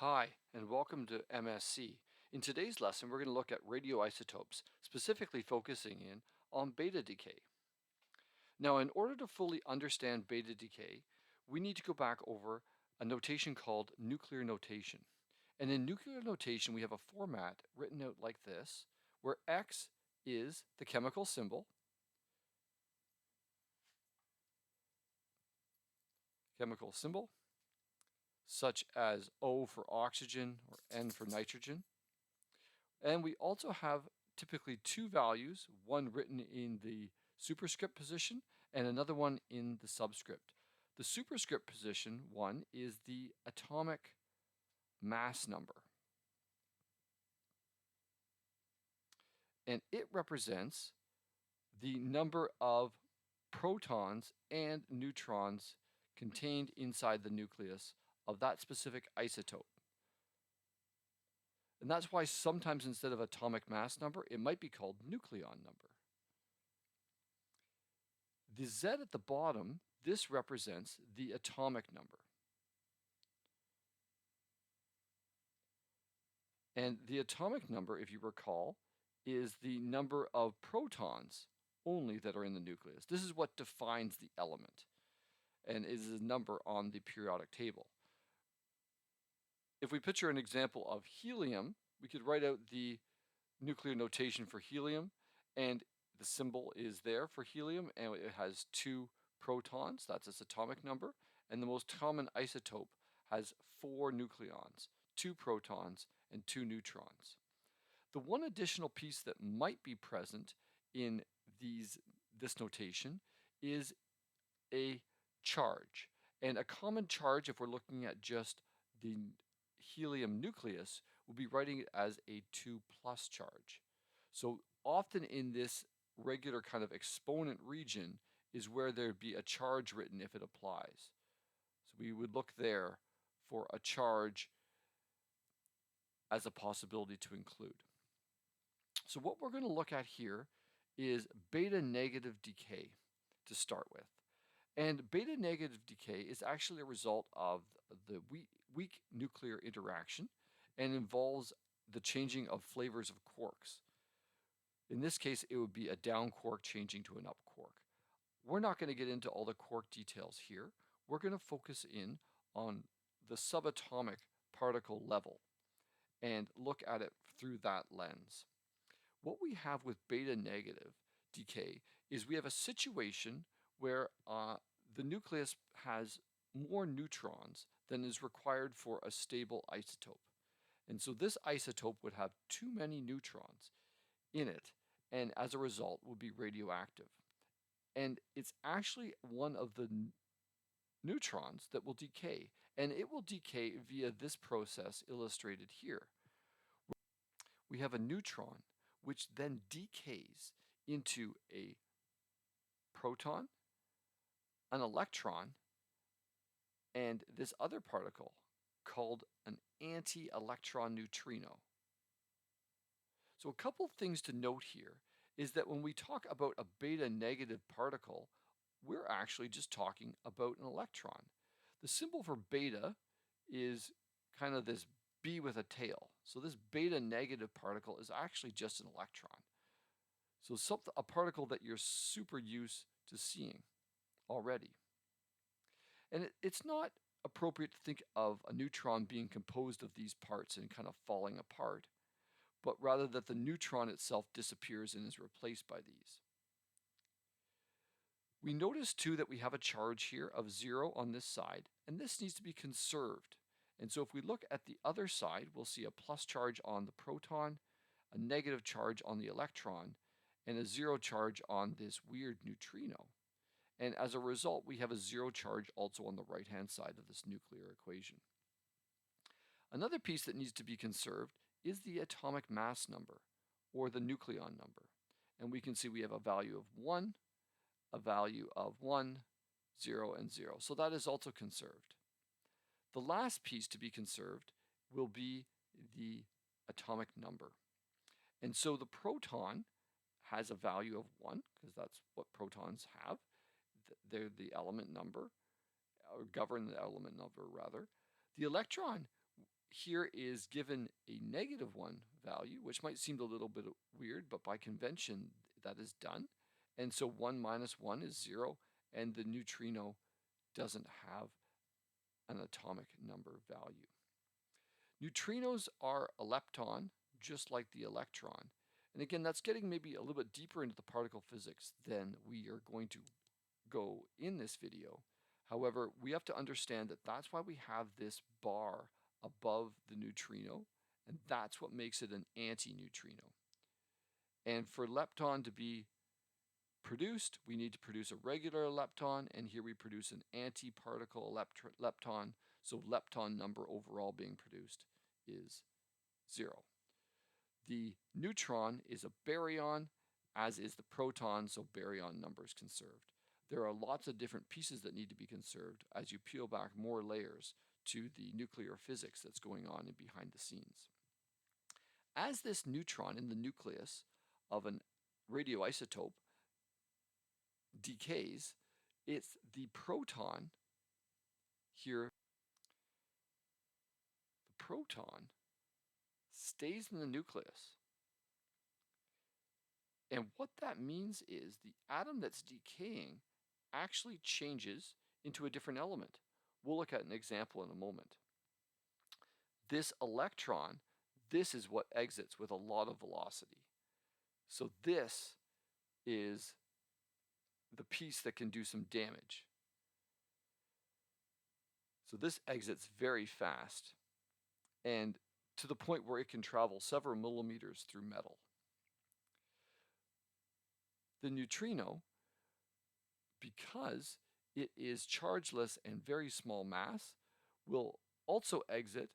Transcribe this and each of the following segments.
Hi, and welcome to MSc. In today's lesson, we're going to look at radioisotopes, specifically focusing in on beta decay. Now, in order to fully understand beta decay, we need to go back over a notation called nuclear notation. And in nuclear notation, we have a format written out like this, where X is the chemical symbol, such as O for oxygen or N for nitrogen. And we also have typically two values, one written in the superscript position and another one in the subscript. The superscript position one is the atomic mass number. And it represents the number of protons and neutrons contained inside the nucleus of that specific isotope. And that's why sometimes instead of atomic mass number, it might be called nucleon number. The Z at the bottom, this represents the atomic number. And the atomic number, if you recall, is the number of protons only that are in the nucleus. This is what defines the element and is a number on the periodic table. If we picture an example of helium, we could write out the nuclear notation for helium, and the symbol is there for helium, and it has two protons, that's its atomic number, and the most common isotope has 4 nucleons, 2 protons, and 2 neutrons. The one additional piece that might be present in this notation is a charge. And a common charge, if we're looking at just the helium nucleus, we'll be writing it as a 2+ charge. So often in this regular kind of exponent region is where there'd be a charge written if it applies. So we would look there for a charge as a possibility to include. So what we're going to look at here is beta negative decay to start with. And beta negative decay is actually a result of the weak nuclear interaction and involves the changing of flavors of quarks. In this case, it would be a down quark changing to an up quark. We're not going to get into all the quark details here. We're going to focus in on the subatomic particle level and look at it through that lens. What we have with beta negative decay is we have a situation where the nucleus has more neutrons than is required for a stable isotope. And so this isotope would have too many neutrons in it, and as a result would be radioactive. And it's actually one of the neutrons that will decay, and it will decay via this process illustrated here. We have a neutron which then decays into a proton, an electron, and this other particle called an anti-electron neutrino. So a couple things to note here is that when we talk about a beta negative particle, we're actually just talking about an electron. The symbol for beta is kind of this B with a tail. So this beta negative particle is actually just an electron. So a particle that you're super used to seeing already. And it's not appropriate to think of a neutron being composed of these parts and kind of falling apart, but rather that the neutron itself disappears and is replaced by these. We notice too that we have a charge here of 0 on this side, and this needs to be conserved. And so if we look at the other side, we'll see a plus charge on the proton, a negative charge on the electron, and a 0 charge on this weird neutrino. And as a result, we have a 0 charge also on the right-hand side of this nuclear equation. Another piece that needs to be conserved is the atomic mass number, or the nucleon number. And we can see we have a value of 1, a value of 1, 0, and 0. So that is also conserved. The last piece to be conserved will be the atomic number. And so the proton has a value of 1, because that's what protons have. They're the element number, or govern the element number rather. The electron here is given a -1 value, which might seem a little bit weird, but by convention that is done. And so 1 minus 1 is 0, and the neutrino doesn't have an atomic number value. Neutrinos are a lepton, just like the electron. And again, that's getting maybe a little bit deeper into the particle physics than we are going to go in this video. However, we have to understand that that's why we have this bar above the neutrino, and that's what makes it an antineutrino. And for lepton to be produced, we need to produce a regular lepton, and here we produce an antiparticle lepton, so lepton number overall being produced is 0. The neutron is a baryon, as is the proton, so baryon number is conserved. There are lots of different pieces that need to be conserved as you peel back more layers to the nuclear physics that's going on in behind the scenes. As this neutron in the nucleus of a radioisotope decays, it's the proton here. The proton stays in the nucleus. And what that means is the atom that's decaying actually changes into a different element. We'll look at an example in a moment. This electron, this is what exits with a lot of velocity. So this is the piece that can do some damage. So this exits very fast, and to the point where it can travel several millimeters through metal. The neutrino, because it is chargeless and very small mass, will also exit,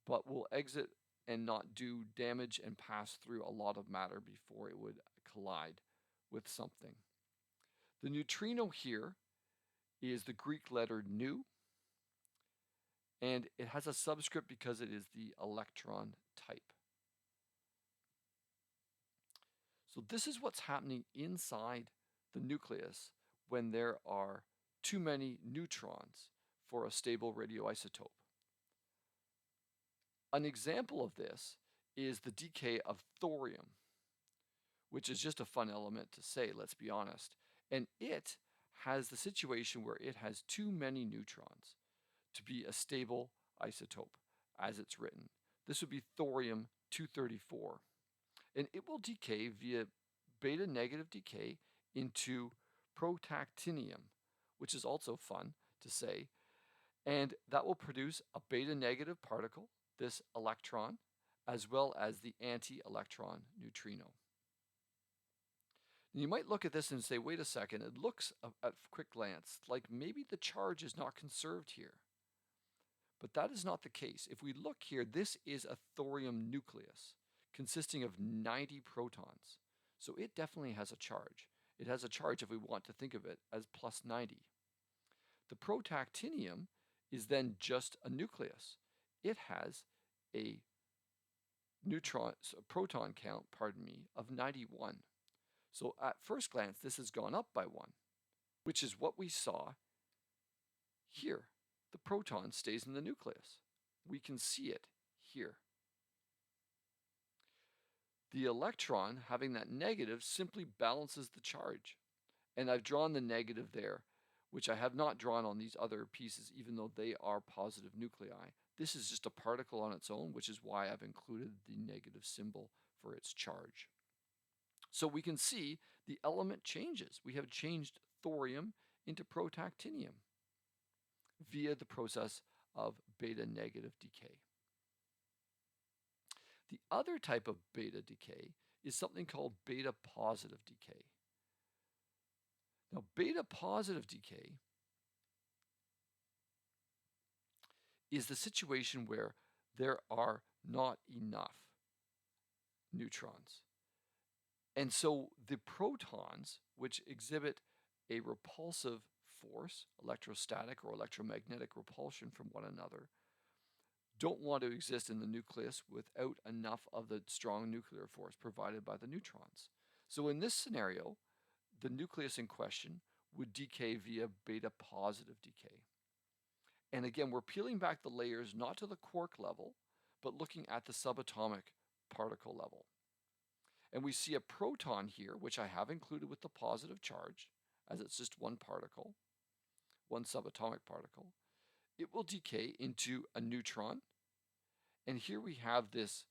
but will exit and not do damage and pass through a lot of matter before it would collide with something. The neutrino here is the Greek letter nu, and it has a subscript because it is the electron type. So this is what's happening inside the nucleus when there are too many neutrons for a stable radioisotope. An example of this is the decay of thorium, which is just a fun element to say, let's be honest. And it has the situation where it has too many neutrons to be a stable isotope as it's written. This would be thorium-234. And it will decay via beta negative decay into protactinium, which is also fun to say. And that will produce a beta negative particle, this electron, as well as the anti-electron neutrino. And you might look at this and say, wait a second, it looks at quick glance like maybe the charge is not conserved here. But that is not the case. If we look here, this is a thorium nucleus consisting of 90 protons. So it definitely has a charge. It has a charge if we want to think of it as plus 90. The protactinium is then just a nucleus. It has a proton count, of 91. So at first glance, this has gone up by 1, which is what we saw here. The proton stays in the nucleus. We can see it here. The electron, having that negative, simply balances the charge. And I've drawn the negative there, which I have not drawn on these other pieces, even though they are positive nuclei. This is just a particle on its own, which is why I've included the negative symbol for its charge. So we can see the element changes. We have changed thorium into protactinium via the process of beta negative decay. The other type of beta decay is something called beta positive decay. Now, beta positive decay is the situation where there are not enough neutrons. And so the protons, which exhibit a repulsive force, electrostatic or electromagnetic repulsion from one another, don't want to exist in the nucleus without enough of the strong nuclear force provided by the neutrons. So in this scenario, the nucleus in question would decay via beta positive decay. And again, we're peeling back the layers not to the quark level, but looking at the subatomic particle level. And we see a proton here, which I have included with the positive charge, as it's just one particle, one subatomic particle. It will decay into a neutron. And here we have this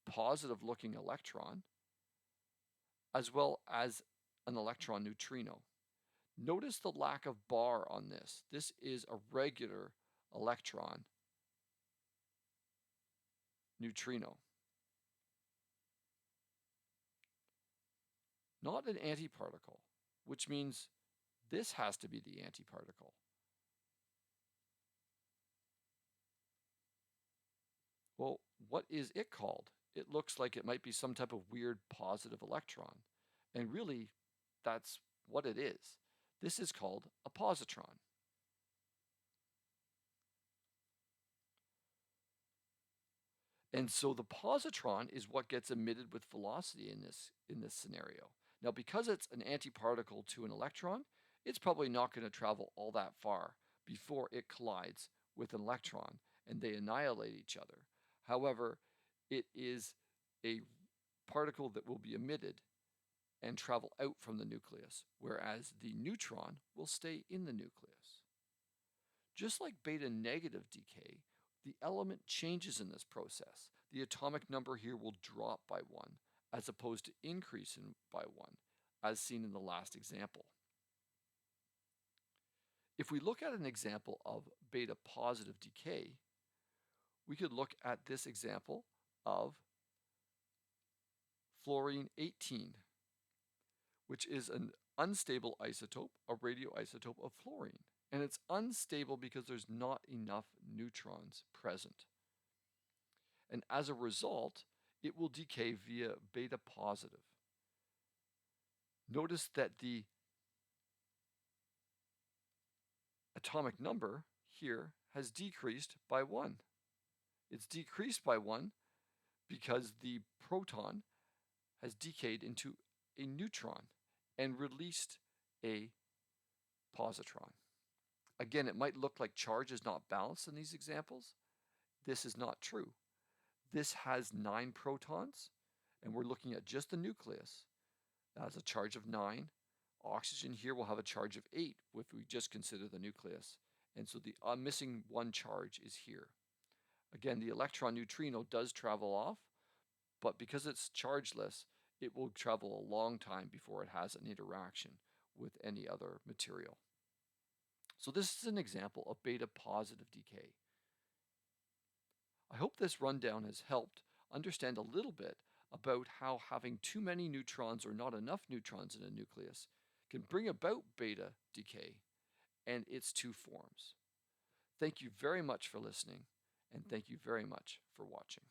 positive looking electron, as well as an electron neutrino. Notice the lack of bar on this. This is a regular electron neutrino, not an antiparticle, which means this has to be the antiparticle. Well, what is it called? It looks like it might be some type of weird positive electron. And really, that's what it is. This is called a positron. And so the positron is what gets emitted with velocity in this scenario. Now, because it's an antiparticle to an electron, it's probably not going to travel all that far before it collides with an electron and they annihilate each other. However, it is a particle that will be emitted and travel out from the nucleus, whereas the neutron will stay in the nucleus. Just like beta negative decay, the element changes in this process. The atomic number here will drop by 1, as opposed to increase by 1, as seen in the last example. If we look at an example of beta positive decay, we could look at this example of fluorine 18, which is an unstable isotope, a radioisotope of fluorine. And it's unstable because there's not enough neutrons present. And as a result, it will decay via beta positive. Notice that the atomic number here has decreased by 1. It's decreased by 1 because the proton has decayed into a neutron and released a positron. Again, it might look like charge is not balanced in these examples. This is not true. This has 9 protons, and we're looking at just the nucleus. That has a charge of 9. Oxygen here will have a charge of 8 if we just consider the nucleus. And so the missing 1 charge is here. Again, the electron neutrino does travel off, but because it's chargeless, it will travel a long time before it has an interaction with any other material. So this is an example of beta positive decay. I hope this rundown has helped understand a little bit about how having too many neutrons or not enough neutrons in a nucleus can bring about beta decay and its 2 forms. Thank you very much for listening, and thank you very much for watching.